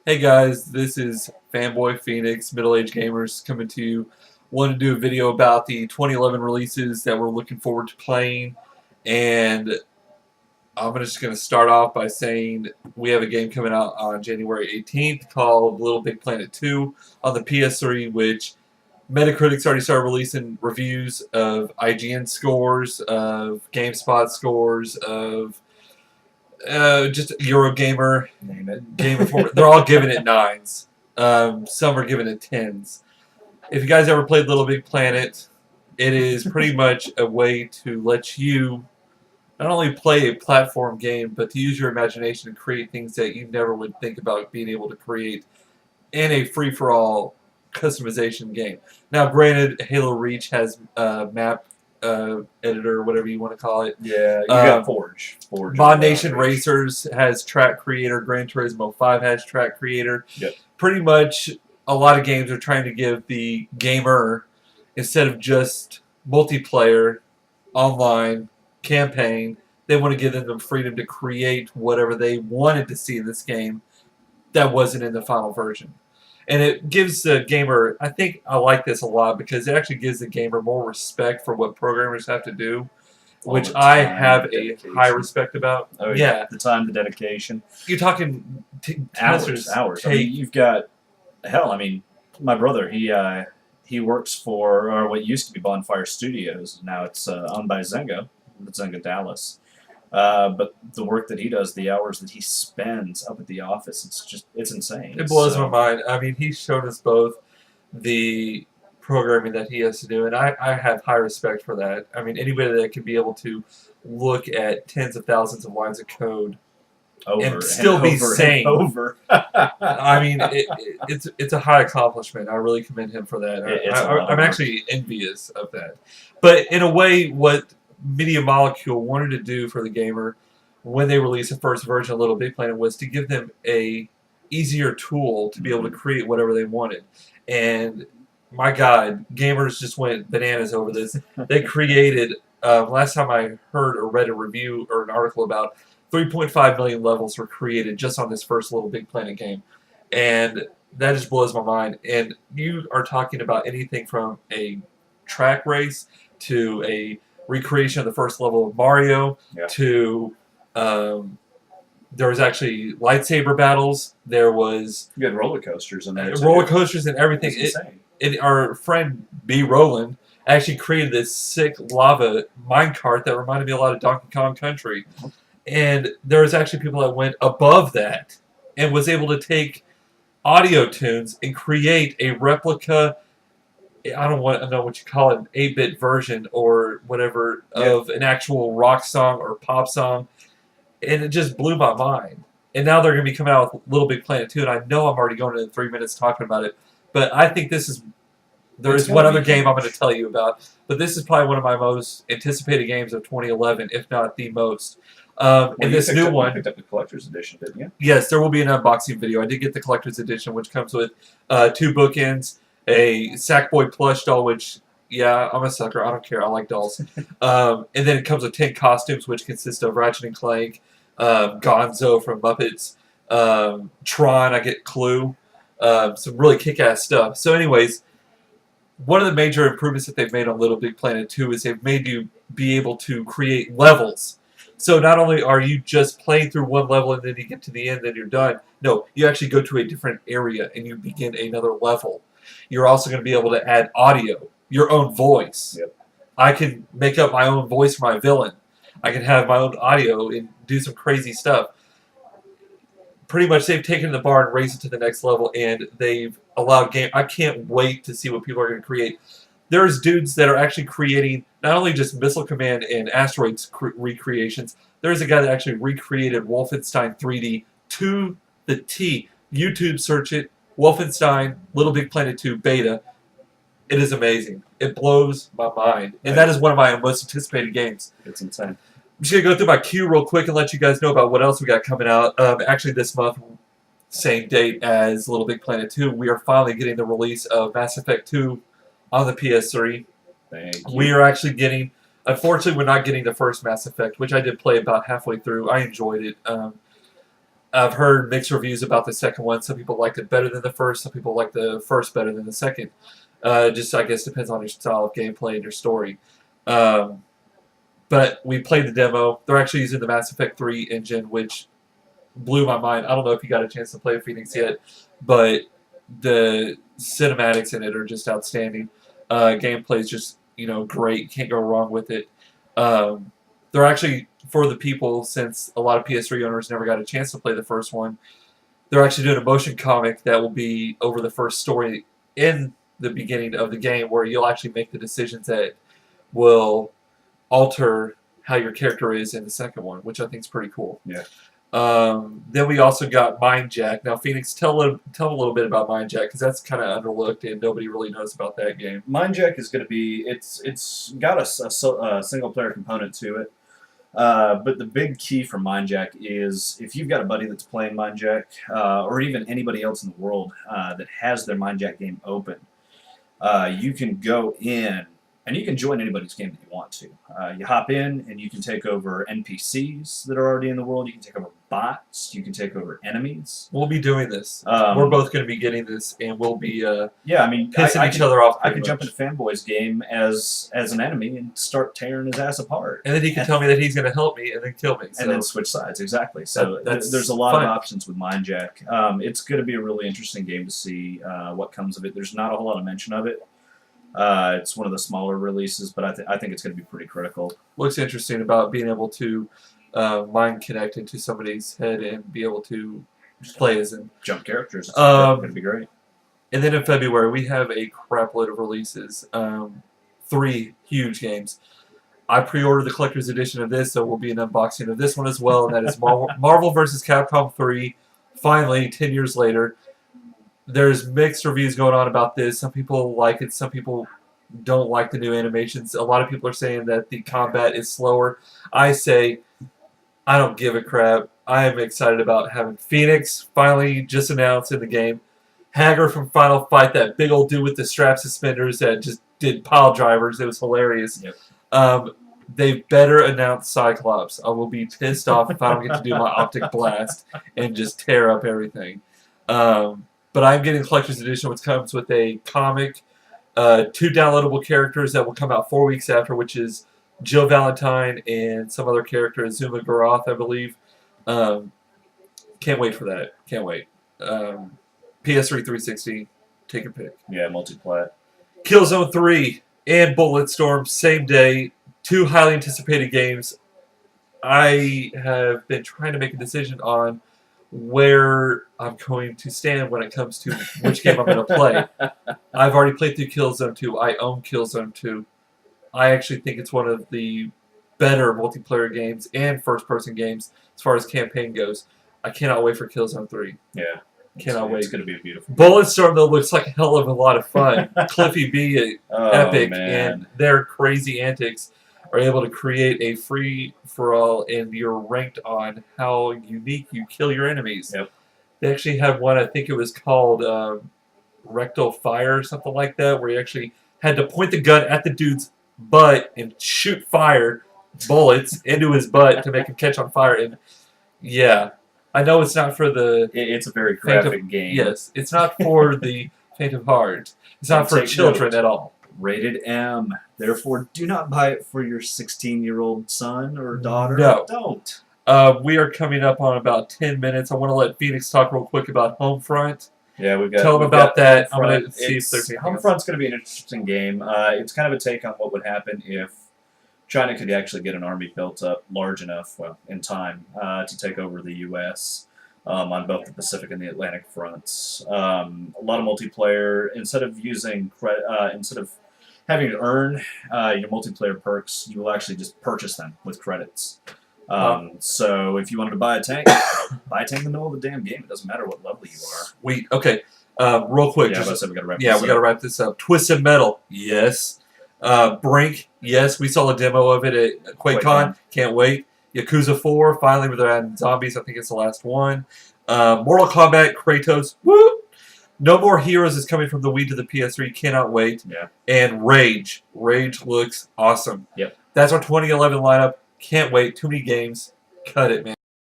Hey guys, this is Fanboy Phoenix, middle-aged gamers, coming to you. Wanted to do a video about the 2011 releases that we're looking forward to playing, and I'm just going to start off by saying we have a game coming out on January 18th called Little Big Planet 2 on the PS3, which Metacritic's already started releasing reviews of IGN scores, of GameSpot scores, of just Eurogamer, Name it. Game Informer. They're all giving it 9s. Some are giving it 10s. If you guys ever played Little Big Planet, it is pretty much a way to let you not only play a platform game, but to use your imagination and create things that you never would think about being able to create in a free-for-all customization game. Now, granted, Halo Reach has map editor, whatever you want to call it. Yeah, you got Forge. Mod Nation Racers has track creator. Gran Turismo 5 has track creator. Yep. Pretty much a lot of games are trying to give the gamer, instead of just multiplayer, online, campaign, they want to give them the freedom to create whatever they wanted to see in this game that wasn't in the final version. And it gives the gamer, I think I like this a lot because it actually gives the gamer more respect for what programmers have to do, which I have a high respect about. Oh, yeah. The time, the dedication. You're talking hours. I mean, you've got, hell, I mean, my brother, he works for or what used to be Bonfire Studios. Now it's owned by Zynga Dallas. But the work that he does, the hours that he spends up at the office, it's insane. It blows my mind. I mean, he's shown us both the programming that he has to do, and I have high respect for that. I mean, anybody that can be able to look at tens of thousands of lines of code and still be sane. I mean, it's a high accomplishment. I really commend him for that. I'm actually envious of that. But in a way, what Media Molecule wanted to do for the gamer when they released the first version of Little Big Planet was to give them a easier tool to be able to create whatever they wanted. And my God, gamers just went bananas over this. They created, last time I heard or read a review or an article about 3.5 million levels were created just on this first Little Big Planet game. And that just blows my mind. And you are talking about anything from a track race to a recreation of the first level of Mario to there was actually lightsaber battles. There was you had roller coasters in there. Roller coasters and everything. Our friend B. Roland actually created this sick lava minecart that reminded me a lot of Donkey Kong Country. And there was actually people that went above that and was able to take audio tunes and create a replica. I don't know what you call it, an 8-bit version or whatever of an actual rock song or pop song. And it just blew my mind. And now they're going to be coming out with Little Big Planet 2, and I know I'm already going into 3 minutes talking about it. But I think this is... There is one other game I'm going to tell you about. But this is probably one of my most anticipated games of 2011, if not the most. And this new one... You picked up the Collector's Edition, didn't you? Yes, there will be an unboxing video. I did get the Collector's Edition, which comes with 2 bookends, a Sackboy plush doll, which, yeah, I'm a sucker. I don't care. I like dolls. And then it comes with 10 costumes, which consist of Ratchet and Clank, Gonzo from Muppets, Tron, I get Clue, some really kick-ass stuff. So anyways, one of the major improvements that they've made on Little Big Planet 2 is they've made you be able to create levels. So not only are you just playing through one level and then you get to the end and you're done, no, you actually go to a different area and you begin another level. You're also going to be able to add audio, your own voice. Yep. I can make up my own voice for my villain. I can have my own audio and do some crazy stuff. Pretty much they've taken the bar and raised it to the next level, and they've allowed game. I can't wait to see what people are going to create. There's dudes that are actually creating not only just Missile Command and Asteroids recreations. There's a guy that actually recreated Wolfenstein 3D to the T. YouTube search it. Wolfenstein Little Big Planet 2 beta. It is amazing. It blows my mind. And that is one of my most anticipated games. It's insane. I'm just going to go through my queue real quick and let you guys know about what else we got coming out. Actually, this month, same date as Little Big Planet 2, we are finally getting the release of Mass Effect 2 on the PS3. Thank you. We are actually getting... Unfortunately, we're not getting the first Mass Effect, which I did play about halfway through. I enjoyed it. I've heard mixed reviews about the second one. Some people liked it better than the first. Some people like the first better than the second. Just, I guess, depends on your style of gameplay and your story. But we played the demo. They're actually using the Mass Effect 3 engine, which blew my mind. I don't know if you got a chance to play Phoenix yet, but the cinematics in it are just outstanding. Gameplay is just, great. Can't go wrong with it. They're actually, for the people, since a lot of PS3 owners never got a chance to play the first one, they're actually doing a motion comic that will be over the first story in the beginning of the game, where you'll actually make the decisions that will alter how your character is in the second one, which I think is pretty cool. Yeah. Then we also got Mind Jack. Now, Phoenix, tell a little bit about Mind Jack, because that's kind of underlooked and nobody really knows about that game. Mind Jack is going to be it's got a single player component to it, but the big key for Mind Jack is if you've got a buddy that's playing Mind Jack, or even anybody else in the world that has their Mind Jack game open, you can go in. And you can join anybody's game that you want to. You hop in, and you can take over NPCs that are already in the world. You can take over bots. You can take over enemies. We'll be doing this. We're both going to be getting this, and we'll be pissing each other off. I can jump into Fanboy's game as an enemy and start tearing his ass apart. And then he can tell me that he's going to help me and then kill me. And then switch sides, exactly. So there's a lot of options with Mind Jack. It's going to be a really interesting game to see what comes of it. There's not a whole lot of mention of it. It's one of the smaller releases, but I think it's going to be pretty critical. Looks interesting about being able to mind connect into somebody's head and be able to play as them. Jump characters. It's going to be great. And then in February, we have a crap load of releases. 3 huge games. I pre-ordered the collector's edition of this, so we'll be an unboxing of this one as well, and that is Marvel vs. Capcom 3, finally, 10 years later. There's mixed reviews going on about this. Some people like it. Some people don't like the new animations. A lot of people are saying that the combat is slower. I say, I don't give a crap. I am excited about having Phoenix finally just announced in the game. Hager from Final Fight, that big old dude with the strap suspenders that just did pile drivers. It was hilarious. Yep. They better announce Cyclops. I will be pissed off if I don't get to do my optic blast and just tear up everything. But I'm getting Collector's Edition, which comes with a comic, 2 downloadable characters that will come out 4 weeks after, which is Jill Valentine and some other character, Zuma Garoth, I believe. Can't wait for that. Can't wait. PS3 360, take your pick. Yeah, multiplat. Killzone 3 and Bulletstorm, same day. 2 highly anticipated games. I have been trying to make a decision on where I'm going to stand when it comes to which game I'm going to play. I've already played through Killzone 2. I own Killzone 2. I actually think it's one of the better multiplayer games and first-person games as far as campaign goes. I cannot wait for Killzone 3. Yeah. Cannot wait. It's going to be beautiful. Bulletstorm, though, looks like a hell of a lot of fun. Cliffy B, Epic, man. and their crazy antics are able to create a free-for-all, and you're ranked on how unique you kill your enemies. Yep. They actually had one, I think it was called Rectal Fire or something like that, where you actually had to point the gun at the dude's butt and shoot fire bullets into his butt to make him catch on fire. And yeah, I know it's not for the... It's a very graphic game. Yes, it's not for the faint of heart. It's not for children at all. Rated M. Therefore, do not buy it for your 16-year-old son or daughter. No. Don't. We are coming up on about 10 minutes. I want to let Phoenix talk real quick about Homefront. Yeah, we've got. Tell them about that. Homefront. I'm going to see if there's anything Homefront's going to be an interesting game. It's kind of a take on what would happen if China could actually get an army built up large enough, well, in time, to take over the U.S. On both the Pacific and the Atlantic fronts. A lot of multiplayer. Instead of having to earn your multiplayer perks, you will actually just purchase them with credits. So if you wanted to buy a tank, buy a tank in the middle of the damn game. It doesn't matter what level you are. Sweet. Okay. Real quick. Yeah, just, we got to wrap we got to wrap this up. Twisted Metal. Yes. Brink. Yes. We saw a demo of it at QuakeCon. Can't wait. Yakuza 4. Finally, where they're adding zombies. I think it's the last one. Mortal Kombat. Kratos. Woo! No More Heroes is coming from the Wii to the PS3. Cannot wait. Yeah. And Rage. Rage looks awesome. Yep. That's our 2011 lineup. Can't wait. Too many games. Cut it, man.